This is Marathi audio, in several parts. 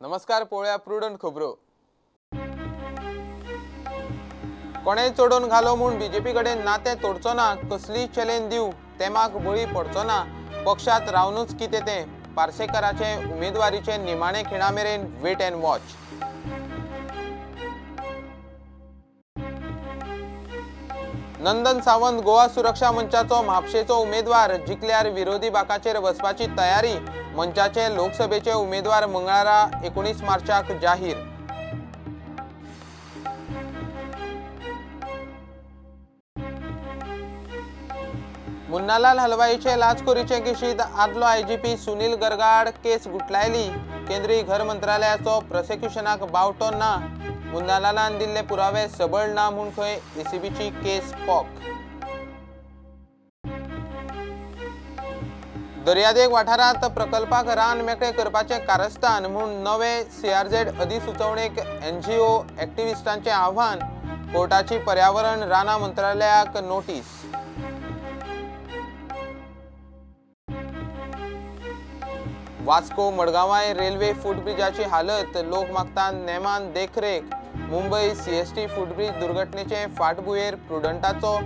नमस्कार, पळोवया प्रुडंट खबरो। कोणेय चोडून घालो म्हूण बीजेपी कडेन नातें तोडचो ना, कसलीय चॅलेंज दिव, तेमाक बळी पडचो ना, पक्षांत रावनूच कितें तें, पार्सेकराचे उमेदवारीचे निमाणे खिणा मेरेन wait and watch. Nandan Sawant Goa सुरक्षा मंचाचो म्हापशेचो उमेदवार जिखल्यार विरोधी बाकाचेर बसपाची तयारी। मंचाचे लोकसभेचे उमेदवार मंगळारा 19 मार्चाक जाहीर। मुन्नालाल हलवाईचे लाचखोरीचे केशीत आदलो आयजीपी सुनील गरगाड केस गुटलायली। केंद्रीय घर मंत्रालयाचो प्रोसिक्युशनाक बावटो ना। मुन्नालालान दिल्ले पुरावे सबळ ना म्हूण खंय एसीबीची केस पॉक। दर्यादेग वाठारांत प्रकल्पाक रान मेकळे करपाचे कारस्थान म्हूण नवे सीआरझेड अधिसुचोवणेक एनजीओ एक्टिव्हिस्टांचे आव्हान। कोर्टाची पर्यावरण राना मंत्रालयाक नोटीस। वास्को मडगांवां रेल्वे फुटब्रिजाची हालत, लोक मागतात नेमान देखरेख। मुंबई सीएसटी फुटब्रिज दुर्घटनेचे फाटभुंयेर प्रुडंटाचो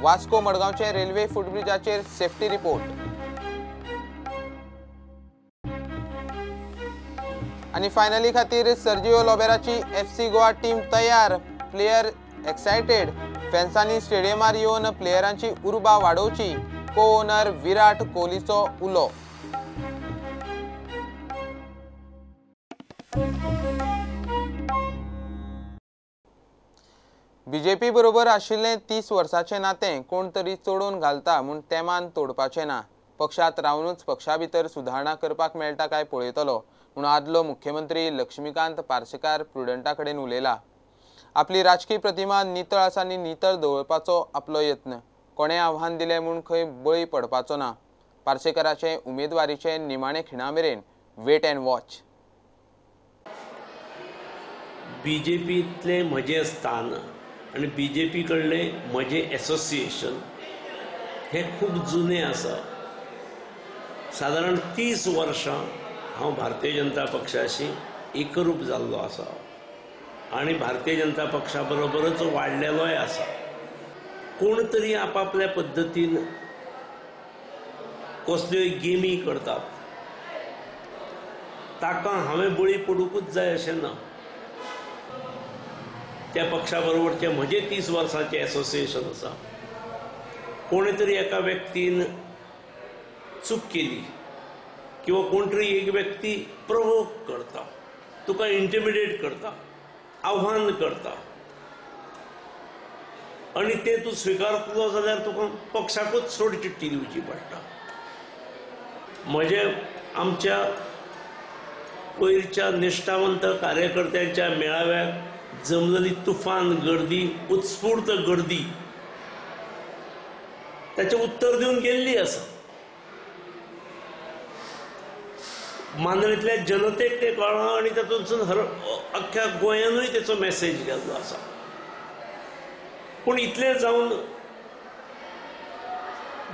वास्को मडगांवचे रेल्वे फुटब्रिजाचेर सेफ्टी रिपोर्ट। आणि फायनली खातीर सर्जिओ लोबेराची एफसी गोवा टीम तयार। प्लेयर एक्सायटेड, फॅन्सांनी स्टेडियमार येवन प्लेयरांची उर्बा वाडोवची। को ओनर विराट कोहलीचो उलो। बीजेपी बरोबर आशिल्लें 30 वर्सांचें नातें कोण तरी चोडून घालता म्हूण तेमान तोडपाचें ना। पक्षांत रावनूच पक्षा भितर सुदारणा करपाक मेळटा काय पळयतलो म्हूण आदलो मुख्यमंत्री लक्ष्मीकांत पार्सेकार प्रुडंटा कडेन उलयला। आपली राजकीय प्रतिमा नितळ आसा आनी नितळ दवरपाचो आपलो यत्न। कोणें आव्हान दिलें म्हूण खंय बळी पडपाचो ना। पार्सेकाराचे उमेदवारीचे निमाणे खिणा मेरेन वेट अँड वॉच। बीजेपीतले म्हजें स्थान आनी बीजेपी कडलें म्हजें एसोसिएशन हे खूब जुने आसा। सादारण 30 वर्सां हांव भारतीय जनता पक्षाशी एकरूप जाल्लो आसा आनी भारतीय जनता पक्षा बरोबरच वाडलेलोय आसा। कोण तरी आपापल्या पद्दतीन कसल्योय गेमी करतात, ताका हांवें बळी पडूंकूच जाय अशें ना। त्या पक्षा बरोबरचे म्हजे 30 वर्सांचें एसोसिएशन आसा। कोणी तरी एका व्यक्तीन चूक केली किंवा कोण तरी एक व्यक्ती प्रोवोक करता, तुका इंटिमिडेट करता, आव्हान करता आनी ते तूं स्विकारतलो जाल्यार तुका पक्षाकूच सोड चिठ्ठी दिवची पडटा। आमच्या पयरच्या निश्ठावंत कार्यकर्त्यांच्या मेळाव्याक जमलेली तुफान गर्दी, उत्स्फूर्त गर्दी त्याचे उत्तर दिवन गेल्ली आसा। मांद्रेंतल्या जनतेक ते कळ्ळां आनी तातूंतसून अख्ख्या गोंयानूय तेचो मॅसेज गेल्लो आसा। पूण इतलें जावन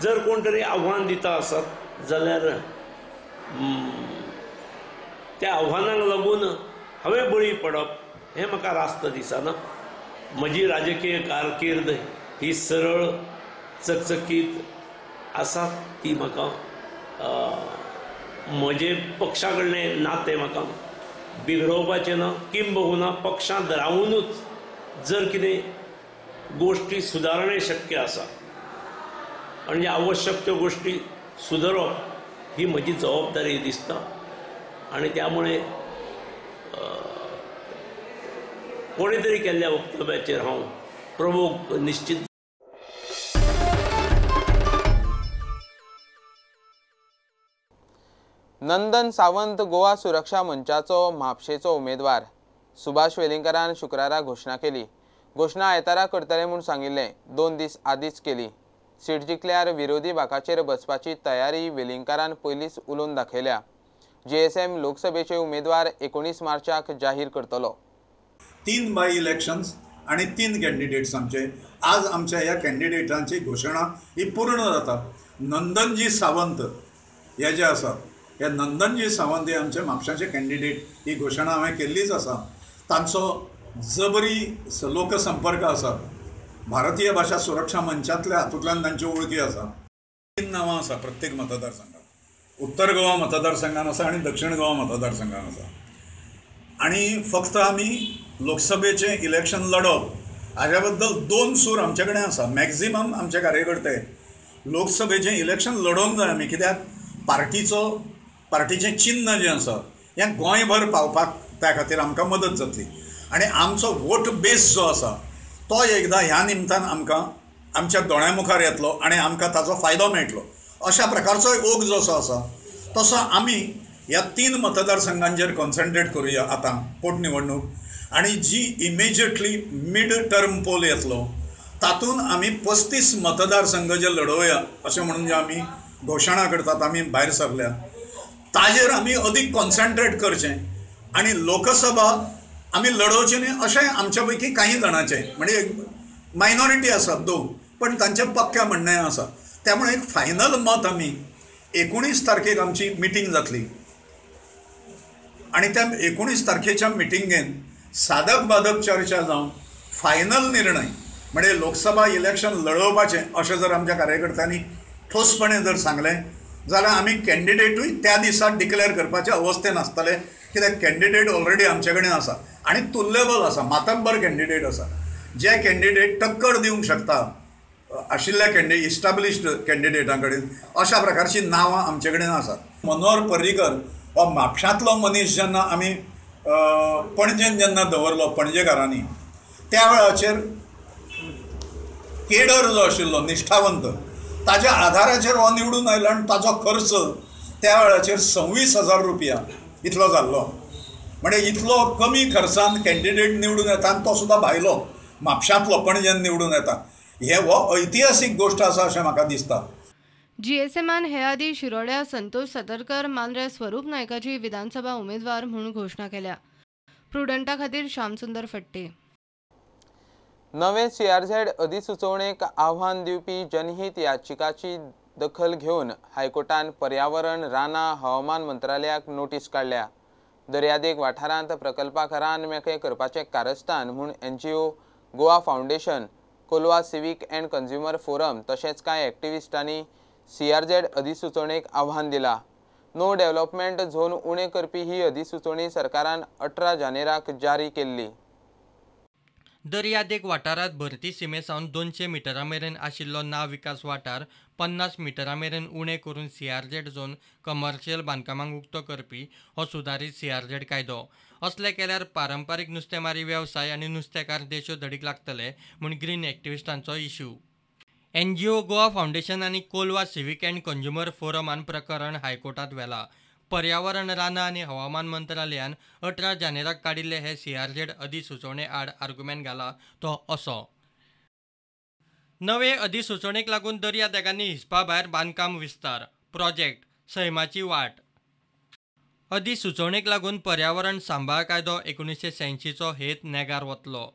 जर कोण तरी आव्हान दिता आसत जाल्यार त्या आव्हानाक लागून हांवें बळी पडप हें म्हाका रास्त दिसना। म्हजी राजकीय कारकीर्द ही सरळ चकचकीत आसा। ती म्हाका म्हजे पक्षा कडलें नातें म्हाका बिगडोवपाचें ना। किंबहुना पक्षांत रावूनच जर कितें गोश्टी सुदारणे शक्य आसा आनी आवश्यक त्यो गोश्टी सुदारप ही म्हजी जबाबदारी दिसता। आनी त्यामुळे कोणी तरी केल्ल्या वक्तव्याचेर हांव प्रमुख निश्चित। नंदन सावंत गोवा सुरक्षा मंचाचो म्हापशेचो उमेदवार। सुभाष वेलिंगरान शुक्रारा घोशणा केली। घोशणा आयतारा करतले म्हूण सांगिल्लें, 2 दीस आदींच केली। सीट जिखल्यार विरोधी बाकाचेर बसपाची तयारी वेलिंगरान पयलींच उलोवन दाखयल्या। जीएसएम लोकसभेचे उमेदवार 19 मार्चाक जाहीर करतलो। 3 बाय इलेक्शन्स आणि 3 कॅन्डिडेट्स आमचे। आज आमच्या ह्या कॅन्डिडेटांची घोषणा ही पूर्ण जाता। नंदनजी सावंत हे जे आसा हे नंदनजी सावंत हे आमचे म्हापशाचे कॅन्डिडेट ही घोशणा हांवें केल्लीच आसा. तांचो जबरी लोकसंपर्क आसा. भारतीय भाषा सुरक्षा मंचांतल्या हातूंतल्यान तांच्यो वळखी आसा. 3 नांवां आसा प्रत्येक मतदारसंघात. उत्तर गोवा मतदारसंघान आसा आनी दक्षिण गोवा मतदारसंघान आसा. आनी फक्त आमी लोकसभेचें इलेक्शन लडप हाज्या बद्दल 2 सूर आमचे कडेन आसा. मॅक्झिमम आमचे कार्यकर्ते लोकसभेचें इलेक्शन लडोवंक जाय आमी, कित्याक पार्टीचें चिन्ह जें आसा हें गोंयभर पावपाक त्या खातीर आमकां मदत जातली. आनी आमचो वोट बेस जो आसा तो एकदां ह्या निमतान आमकां आमच्या दोळ्या मुखार येतलो आनी आमकां ताचो फायदो मेळटलो. अशा प्रकारचो ओघ जसो आसा तसो आमी ह्या 3 मतदारसंघांचेर कॉन्सन्ट्रेट करुया आतां पोटनिवडणूक. आनी जी इमिजिएटली मिड टर्म पोल येतलो तातूंत आमी 35 मतदारसंघ जे लडोवया अशें म्हणून जे आमी घोशणा करतात, आमी भायर सरल्या, ताजेर आमी अदीक कॉन्सन्ट्रेट करचें. आनी लोकसभा आमी लडोवची न्ही अशें आमच्या पैकी काही जाणांचें, म्हणजे मायनॉरिटी आसात 2, पण तांचें पक्क्या म्हणणें आसा. त्यामुळे एक फायनल मत आमी 19 तारखेक आमची मिटींग जातली आनी त्या 19 तारखेच्या मिटींगेन साधक बाधक चर्चा जावन फायनल निर्णय म्हणजे लोकसभा इलेक्शन लडोवपाचें अशें जर आमच्या कार्यकर्त्यांनी ठोसपणे जर सांगलें जाल्यार आमी कॅन्डिडेटूय त्या दिसा डिक्लेअर करपाचे अवस्थेन आसतले, कित्याक कॅन्डिडेट ऑलरेडी आमचे कडेन आसा आनी तुल्यबल आसा, मातब्बर कॅन्डिडेट आसा. जे कॅन्डिडेट टक्कर दिवंक शकता आशिल्ल्या इस्टाब्लिश्ड कॅन्डिडेटां कडेन, अशा प्रकारची नांवां आमचे कडेन आसात. मनोहर पर्रीकर हो म्हापशांतलो मनीस जेन्ना आमी पणजेन जेन्ना दवरलो पणजेकारांनी, त्या वेळाचेर केडर जो आशिल्लो निश्ठावंत ताच्या आधाराचेर हो निवडून आयलो आनी ताचो खर्च त्या वेळाचेर 26,000 रुपया इतलो जाल्लो. म्हणजे इतलो कमी खर्चान कॅन्डिडेट निवडून येता आनी तो सुद्दां भायलो म्हापशांतलो पणजेन निवडून येता. हे हो ऐतिहासीक गोष्ट आसा अशें म्हाका दिसता. जीएसएमान हे आदी शिरोड्या संतोष सतरकर मांद्रे स्वरूप नायकाची विधानसभा उमेदवार म्हणून घोषणा केल्या. प्रुडंटा खातीर श्यामसुंदर फट्टे. नवे CRZ अधिसुचोवणेक आव्हान दिवपी जनहित याचिकाची दखल घेवन हायकोर्टान पर्यावरण, रानां, हवामान मंत्रालयाक नोटीस काडल्या. दर्यादेग वाठारांत प्रकल्पाक रान मेकळें करपाचें कारस्थान म्हूण NGO, Goa foundation, Kolwa civic and consumer forum तशेंच कांय एक्टिविस्टांनी CRZ अधिसुचोवणेक आव्हान दिलां. नो डेव्हलपमेंट झोन उणें करपी ही अधिसुचोवणी सरकारान 18 जानेराक जारी केल्ली. दर्यादेग वाठारांत भरती सीमेसावन 200 मिटरां मेरेन आशिल्लो नाव विकास वाठार 50 मिटरां मेरेन उणें करून CRZ झोन कमर्शियल बांदकामांक उक्तो करपी हो सुदारीत CRZ कायदो. असले केल्यार पारंपारीक नुस्तेमारी वेवसाय आनी नुस्तेकार देशोधडीक लागतले म्हूण ग्रीन एक्टिविस्टांचो इश्यू. NGO, गोवा फावंडेशन आनी कोलवा सिवीक अँड कंझ्युमर फोरमान प्रकरण हायकोर्टांत व्हेलां. पर्यावरण, रानां आनी हवामान मंत्रालयान 18 जानेराक काडिल्ले हे CRZ अधिसुचोवणे आड आर्ग्युमेंट घाला तो असो. नवे अधिसुचोवणेक लागून दर्यादेगांनी हिसपा भायर बांदकाम विस्तार प्रोजेक्ट सैमाची वाट. अधिसुचोवणेक लागून पर्यावरण सांबाळ कायदो 1986चो हेत नेगार वतलो.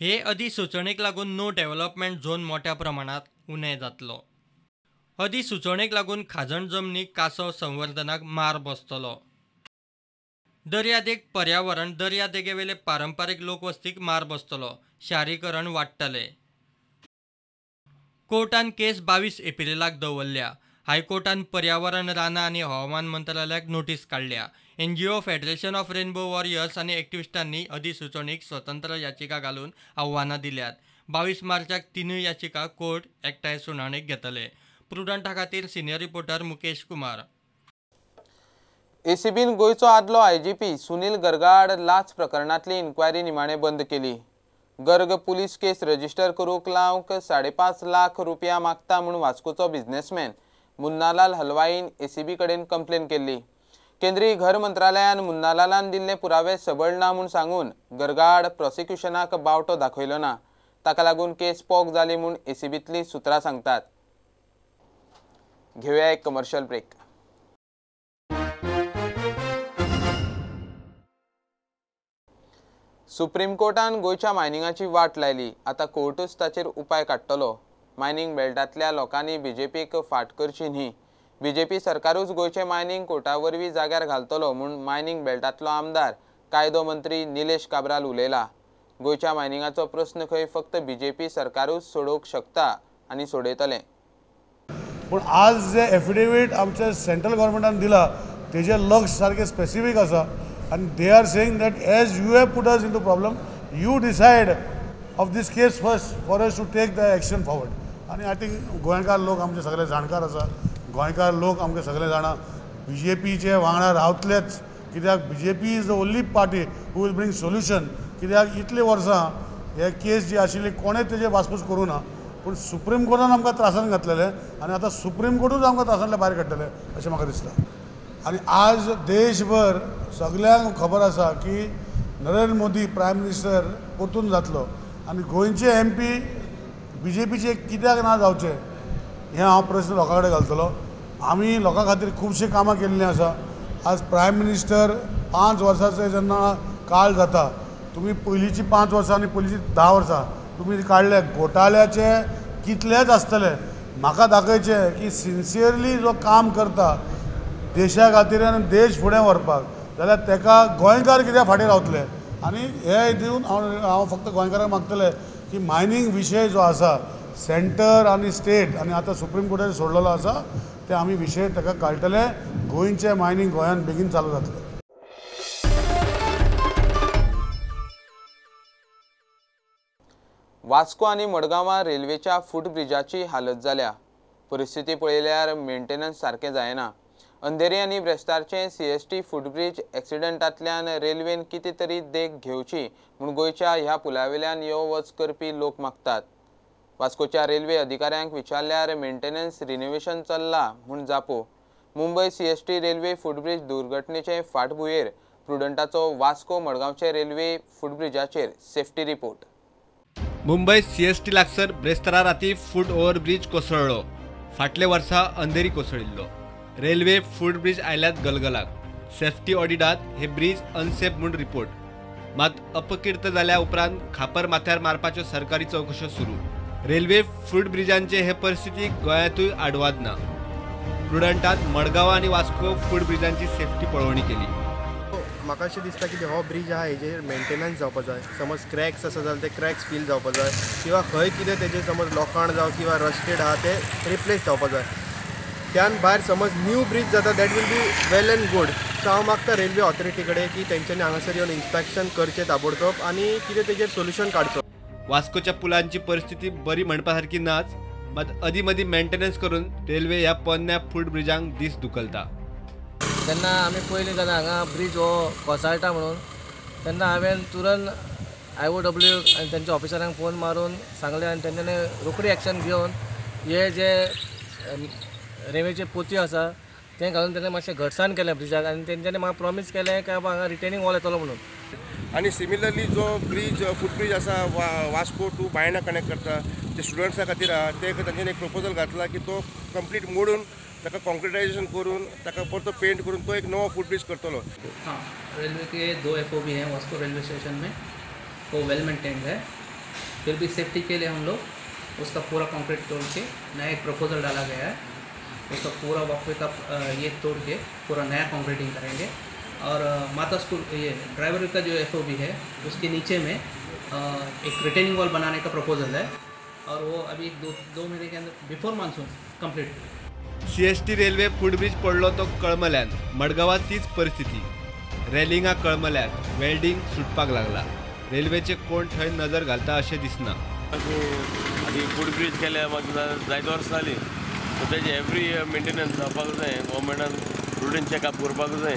हे अधिसुचोवणेक लागून नो डेव्हलपमेंट झोन मोठ्या प्रमाणात उणें जातलो. अधिसुचोवणेक लागून खाजण जमनीक कासव संवर्धनाक मार बसतलो. दर्यादेग पर्यावरण, दर्यादेगेवेले पारंपारीक लोकवस्तीक मार बसतलो. शारीकरण वाडटलें. कोर्टान केस 22 एप्रिलाक दवरल्या. हायकोर्टान पर्यावरण, रानां आनी हवामान मंत्रालयाक नोटीस काडल्या. NGO, federation of rainbow warriors आनी एक्टिविस्टांनी अधिसुचोवणेक स्वतंत्र याचिका घालून आव्हानां दिल्यात. 22 मार्चाक 3 याचिका कोर्ट एकठांय सुनावणेक घेतले. प्रुडंटा खातीर सिनियर रिपोर्टर मुकेश कुमार. ACBन गोंयचो आदलो IGP सुनील गर्गाड लाच प्रकरणांतली इन्क्वायरी निमाणें बंद केली. गर्ग पुलीस केस रजिस्टर करूंक लावंक 5.5 लाख रुपया मागता म्हूण वास्कोचो बिझनेसमॅन मुन्नालाल हलवाईन ACB कडेन कंप्लेन केल्ली. केंद्रीय घर मंत्रालयान मुन्नालालान दिल्ले पुरावे सबळ ना म्हूण सांगून गर्गाड प्रॉसिक्युशनाक बावटो दाखयलो ना. ताका लागून केस पोग जाली म्हूण ACBंतलीं सुत्रां सांगतात. घेवया एक कमर्शियल ब्रेक. सुप्रीम कोर्टान गोंयच्या मायनिंगाची वाट लायली. आतां कोर्टूच ताचेर उपाय काडटलो. मायनिंग बेल्टांतल्या लोकांनी BJPक फाट करची न्ही. बीजेपी सरकारूच गोयचे मायनिंग कोर्टा वरवीं जाग्यार घालतलो म्हूण मायनिंग बेल्टांतलो आमदार कायदो मंत्री निलेश काब्राल उलयला. गोयच्या मायनिंगाचो प्रस्न खंय फक्त बीजेपी सरकारूच सोडोवंक शकता आनी सोडयतले. पण आज जे एफिडेविट आमच्या सेंट्रल गव्हर्मेंटान दिला तेजे लक्ष सारखे स्पेसिफीक आसा आनी they are saying that as you have put us in to problem you decide of this case first for us to take the action forward. आनी आय थिंक गोंयकार लोक आमचे सगळे जाणकार आसा. गोंयकार लोक आमचे सगळे जाणा बीजेपीचे वांगडा रावतलेच कित्याक BJP is the only party who will bring solution. कित्याक इतली वर्सां हे केस जी आशिल्ली कोणें तेजे वासपूस करूं ना पूण सुप्रीम कोर्टान आमकां त्रासान घातलेले आनी आतां सुप्रीम कोर्टूच आमकां त्रासांतले भायर काडटले अशें म्हाका दिसता. आनी आज देशभर सगळ्यांक खबर आसा की नरेंद्र मोदी प्रायम मिनिस्टर परतून जातलो आनी गोंयचे MP बीजेपीचे कित्याक ना जावचे हें हांव प्रश्न लोकां कडेन घालतलो. आमी लोकां खातीर खुबशीं कामां केल्लीं आसा. आज प्रायम मिनिस्टर 5 वर्सांचो जेन्ना काळ जाता तुमी पयलींची 5 वर्सां आनी पयलींची 10 वर्सां तुमी काडले घोटाळ्याचे कितलेच आसतले. म्हाका दाखयचे की सिन्सियरली जो काम करता देशा खातीर आनी देश फुडें व्हरपाक जाल्यार तेका गोंयकार कित्याक फाटीं रावतले. आनी हे दिवन हांव फक्त गोंयकारांक मागतले की मायनींग विशय जो आसा सेंटर आनी स्टेट आनी आतां सुप्रीम कोर्टान सोडलेलो आसा ते आमी विशय ताका काडटले. गोंयचें मायनींग गोंयांत बेगीन चालू जातलें. वास्को आनी मडगांवां रेल्वेच्या फुटब्रिजाची हालत जाल्या. परिस्थिती पळयल्यार मेंटेनन्स सारकें जायना. अंधेरी आनी ब्रेस्तारचे CST फुटब्रिज एक्सिडेंटांतल्यान रेल्वेन कितें तरी देख घेवची म्हूण गोंयच्या ह्या पुलावेल्यान यो वच करपी लोक मागतात. वास्कोच्या रेल्वे अधिकाऱ्यांक विचारल्यार मेंटेनन्स रिनोव्हेशन चल्लां म्हूण जापो. मुंबय CST रेल्वे फुटब्रिज दुर्घटनेचे फाटभुंयेर प्रुडंटाचो वास्को मडगांवचे रेल्वे फुटब्रिजाचेर सेफ्टी रिपोर्ट. मुंबय CST लागसर ब्रेस्तारा राती फूट ओव्हरब्रिज कोसळ्ळो. फाटल्या वर्सा अंधेरी कोसळिल्लो. रेल्वे फुटब्रिज आयल्यात गलगलाक. सेफ्टी ऑडिटात हे ब्रिज अनसेफ म्हूण रिपोर्ट. मात अपकिर्त जाल्या उपरांत खापर माथ्यार मारपाच्यो सरकारी चवकश्यो सुरू. रेल्वे फुटब्रिजांचे हे परिस्थिती गोंयांतूय आडवाद ना. प्रुडंटात मडगांव आनी वास्को फुटब्रिजांची सेफ्टी पळोवणी केली. म्हाका अशें दिसता की हो ब्रिज आहा हेजेर मेंटेनन्स जावपा जाय. समज क्रॅक्स आसा जाल्यार ते क्रॅक्स फील जावपा जाय किंवा खंय कितें तेजेर समज लोखंड जावं किंवा रस्टेड आहा ते रिप्लेस जावपा जाय. त्यान भायर समज न्यू ब्रिज जाता that will be well and good. So हांव मागता रेल्वे ऑथॉरिटी कडेन की तेंच्यांनी हांगासर येवन इन्स्पेक्शन करचें ताबडतोब आनी कितें तेजेर सोल्युशन काडचो. वास्कोच्या पुलांची परिस्थिती बरी म्हणपा सारकी नाच. मात अदी मदीं मेंटेनन्स करून रेल्वे ह्या पोन्न्या फुटब्रिजांक दीस दुखलता. जेन्ना आमी पयलीं जेन्ना हांगा ब्रिज हो कोसळटा म्हणून तेन्ना हांवें तुरंत IOW आनी तेंच्या ऑफिसरांक फोन मारून सांगलें आनी तेंच्यांनी रोखडी एक्शन घेवन हे जे रेल्वेचे पोतयो आसा ते घालून तेणें मातशें घटसाण केलें ब्रिजाक आनी तेंच्यांनी म्हाका प्रॉमीस केलें की बाबा हांगा रिटेनिंग वॉल येतलो म्हणून. आनी सिमिलरली जो ब्रिज फुटब्रिज आसा वास्को टू बायणा कनेक्ट करता ते स्टुडंट्सा खातीर आहा ते तांच्यांनी एक प्रपोजल घातला की तो कंप्लीट मोडून ताका कॉन्क्रिटायजेशन करून ताका परतो पेंट करून तो एक नवो फुटब्रिज करतलो. हाँ, रेलवे के 2 FOB हैं वास्को रेलवे स्टेशन में, वो वेल मेंटेन्ड है. फिर भी सेफ्टी के लिए हम लोग उसका पूरा कंक्रीट तोड़ के नया एक प्रपोजल डाला गया है. उसका पूरा वॉकवे का ये तोड़ के पूरा नया कंक्रीटिंग करेंगे. और माता स्कूल ये ड्राइवर का जो FOB है उसके नीचे में एक रिटेनिंग वॉल बनाने का प्रपोजल है और वो अभी 2 महीने के अंदर before monsoon complete. CST railway footbridge पडलो तो कळमल्यान. मडगांवात तीच परिस्थिती. रेलिंगां कळमल्यात. वेल्डिंग सुटपाक लागला. रेल्वेचे कोण थंय नजर घालता अशें दिसना. आनी फुटब्रिज केल्या म्हाका जायत वर्सां जालीं सो तेजे एवरी मेंटेनन्स जावपाक जाय. गव्हर्मेंटान रुटीन चॅकअप करपाक जाय.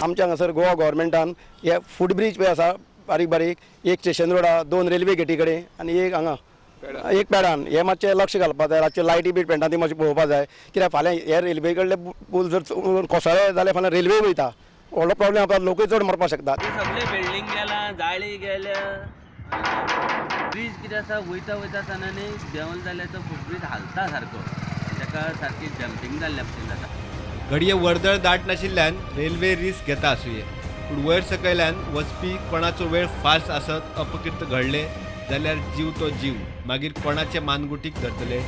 आमच्या हांगासर गोवा गव्हर्मेंटान हे फुटब्रिज पळय आसा बारीक बारीक एक स्टेशन रोडा 2 रेल्वे गेटी कडेन आनी एक हांगा एक पेडान हे मातशें लक्ष घालपाक जाय. रातचे लायटी बीट पेंटा ती मातशी पळोवपाक जाय. कित्याक फाल्यां हे रेल्वे कडले पूल जर कोसळ्ळे जाल्यार फाल्यां रेल्वे वयता व्हडलो प्रॉब्लेम जाता. लोकूय चड मरपाक शकतात. सगळे बिल्डींग गेला जाळी गेल्या ब्रिज कितें आसा वयता आसतना देंवल जाल्यार तो ब्रिज हालता सारको ताका सारकी जंपिंग जाल्ल्या भशेन जाता. घडये वर्दळ दाट नाशिल्ल्यान रेल्वे रिस्क घेता आसुये. पूण वयर सकयल्यान वचपी कोणाचो वेळ फास्ट आसत अपकिर्त घडले जाल्यार जीव तो जीव मागीर कोणाचे मानगुटीक धरतले.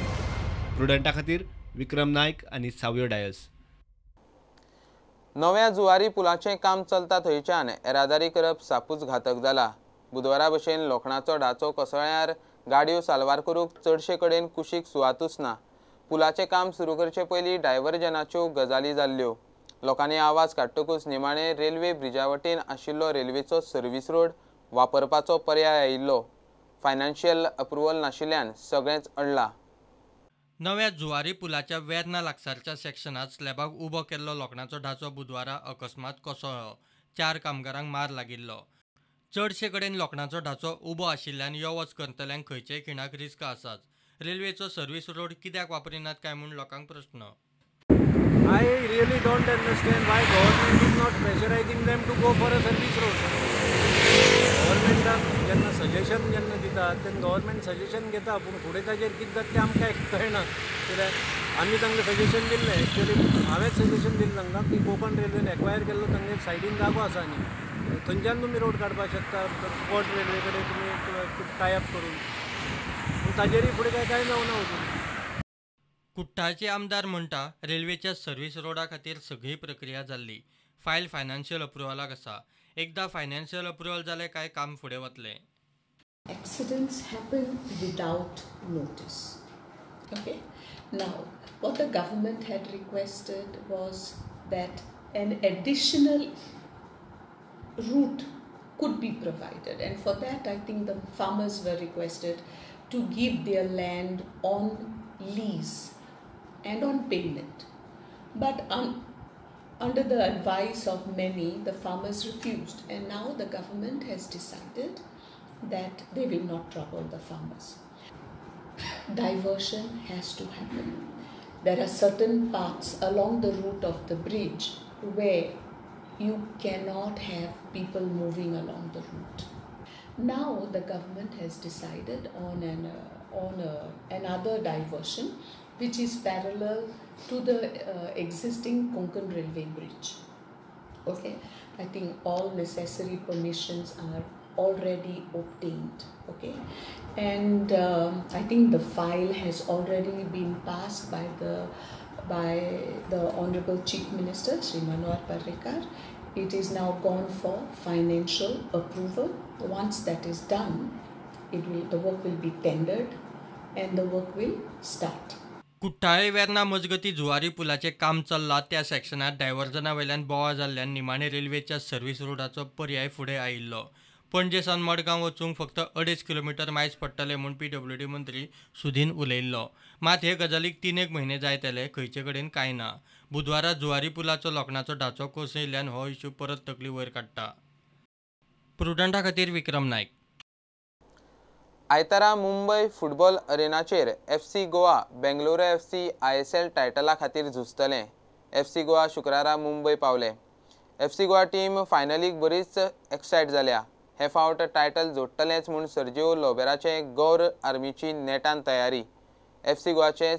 प्रुडंटा खातीर विक्रम नायक आनी सावयो डायस. नव्या जुवारी पुलाचें काम चलता थंयच्यान येरादारी करप सापूच घातक जाला. बुधवारा भशेन लोखणाचो ढाचो कोसळ्यार गाडयो साल्वार करूंक चडशे कडेन कुशीक सुवातूच ना. पुलाचें काम सुरू करचे पयलीं डायव्हर्जनाच्यो गजाली जाल्ल्यो. लोकांनी आवाज काडटकूच निमाणे रेल्वे ब्रिजा वटेन आशिल्लो रेल्वेचो सर्व्हिस रोड वापरपाचो पर्याय आयिल्लो. फायनान्शियल अप्रुवल नाशिल्ल्यान सगळेंच अडलां. नव्या जुवारी पुलाच्या वेर्ना लागसारच्या सेक्शनात स्लॅबाक उबो केल्लो लोखणाचो ढाचो बुधवारा अकस्मात कोसळ्ळो. 4 कामगारांक मार लागिल्लो. चडशे कडेन लोखणाचो ढाचो उबो आशिल्ल्यान यो वच करतल्यांक खंयचेय खिणाक रिस्क आसात. रेल्वेचो सर्व्हिस रोड कित्याक वापरिनात काय म्हूण लोकांक प्रश्न. I really don't understand why government is not pressurizing them to go for a service road. गव्हर्मेंटान जेन्ना सजेशन जेन्ना दितात तेन्ना गव्हर्मेंट सजेशन घेता पूण फुडें ताजेर कितें जाता तें आमकां कळना. कित्याक आमी तांकां सजेशन दिल्लें एक्चुअली हांवेंच सजेशन दिल्लें तांकां की कोंकण रेल्वेन एक्वायर केल्लो तांगे सायडीन जागो आसा न्ही थंयच्यान तुमी रोड काडपाक शकता पोर्ट रेल्वे कडेन तुमी टाय अप करून पूण ताजेरय फुडें कांय मेळना वचून. कुट्टाळचे आमदार म्हणटा रेल्वेच्या सर्व्हिस रोडा खातीर सगळी प्रक्रिया जाल्ली. फायल फायनान्शियल अप्रुवलाक आसा. एकदा फायनान्शियल अप्रुवल जालें काय काम फुडें वतलें. Accidents happen without notice. Okay. Now, what the government had requested was that an additional route could be provided, and for that, I think the farmers were requested to give their land on lease and on payment. But under the advice of many, the farmers refused, and now the government has decided that they will not trouble the farmers. Diversion has to happen. There are certain parts along the route of the bridge where you cannot have people moving along the route. Now the government has decided on another diversion which is parallel to the existing Konkan railway bridge. Okay, I think all necessary permissions are already obtained. Okay, and I think the file has already been passed by the Honorable Chief Minister Sri Manohar Parrikar. It is now gone for financial approval. Once that is done, the work will be tendered and the work will start. कुट्टाळे Verna मजगती जुवारी पुलाचें काम चल्लां त्या सेक्शनात डायव्हर्जना वयल्यान बोवाळ जाल्ल्यान निमाणे रेल्वेच्या सर्व्हिस रोडाचो पर्याय फुडें आयिल्लो. पणजे सावन मडगांव वचूंक फक्त 2.5 किलोमीटर मायज पडटले म्हूण PWD मंत्री सुधीन उलयल्लो. मात हे गजालीक 3 म्हयने जायत आले खंयचे कडेन कांय ना. बुधवारा जुवारी पुलाचो लोखणाचो ढाचो कोसळिल्ल्यान हो इश्यू परत तकली वयर काडटा. प्रुडंटा खातीर विक्रम नायक. आयतारा मुंबय फुटबॉल अरेनाचेर FC Goa Bangalore FC ISL टायटला खातीर झुजतले. FC गोवा शुक्रारा मुंबय पावले. FC गोवा टीम फायनलीक बरीच एक्सायट जाल्या. हे फावट टायटल जोडटलेच म्हूण सर्जिओ लोबेराचे गौर आर्मीची नेटान तयारी. FC गोवाचे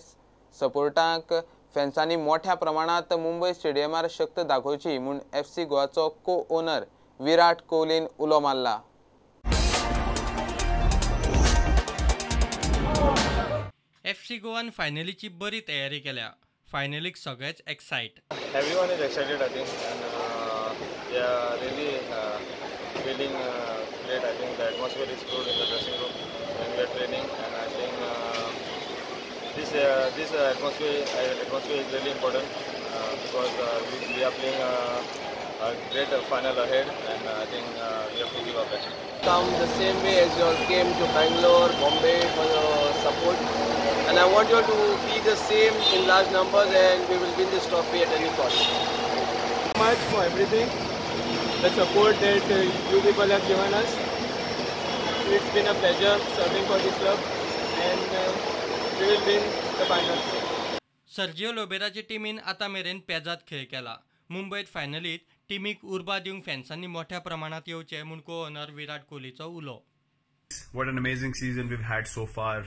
सपोर्टांक फॅन्सांनी मोठ्या प्रमाणात मुंबय स्टेडियमार शक्त दाखोवची म्हूण FC गोवाचो को-ओनर विराट कोहलीन उलो मारला. FC गोवान फायनलीची बरी तयारी केल्या. फायनलीक सगळेच excite. Everyone is excited, I think, and they are really feeling great. I think the atmosphere is good in the dressing room when we are training, and I think this atmosphere is really important because we are playing a great final ahead, and I think we have to give our best. Come the same way as you all came to Bangalore, Bombay for your support, and I want you all to be the same in large numbers, and we will win this trophy at any cost. Thank you much for everything, the support that you people have given us. It's been a pleasure serving for this club, and we will win the finals. Sergio लोबेराचे टिमीन आतां मेरेन पेजात खेळ केला. मुंबयत फायनलीत टिमीक उर्बा दिवंक फॅन्सांनी मोठ्या प्रमाणात येवचे म्हूण को-ओनर विराट कोहलीचो उलो. What an amazing season we've had so far,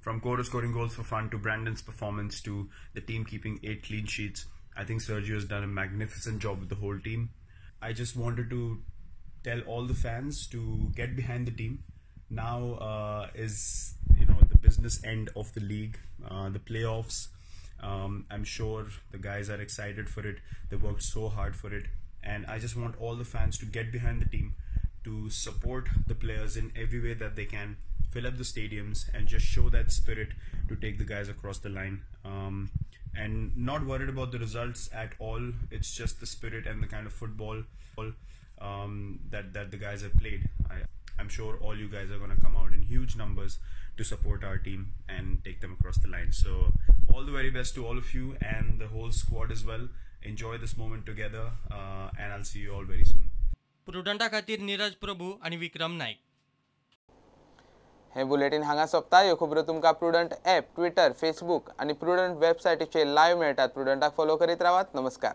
from Kodo scoring goals for fun to Brandon's performance to the team keeping 8 clean sheets. I think Sergio has done a magnificent job with the whole team. I just wanted to tell all the fans to get behind the team. Now is the business end of the league, the playoffs, I'm sure the guys are excited for it. They worked so hard for it, and I just want all the fans to get behind the team, to support the players in every way that they can, fill up the stadiums and just show that spirit to take the guys across the line. And not worried about the results at all. It's just the spirit and the kind of football that the guys have played. I'm sure all you guys are going to come out in huge numbers to support our team and take them across the line. So all the very best to all of you and the whole squad as well. Enjoy this moment together, and I'll see you all very soon. प्रुडंटा खातीर नीरज प्रभू आणि विक्रम नाईक. हे बुलेटिन हांगा सोंपता. ह्यो खबरो तुमकां प्रुडंट ॲप, ट्विटर, फेसबूक आणि प्रुडंट वेबसायटीचेर लायव्ह मेळटात. प्रुडंटाक फॉलो करीत रावात. नमस्कार.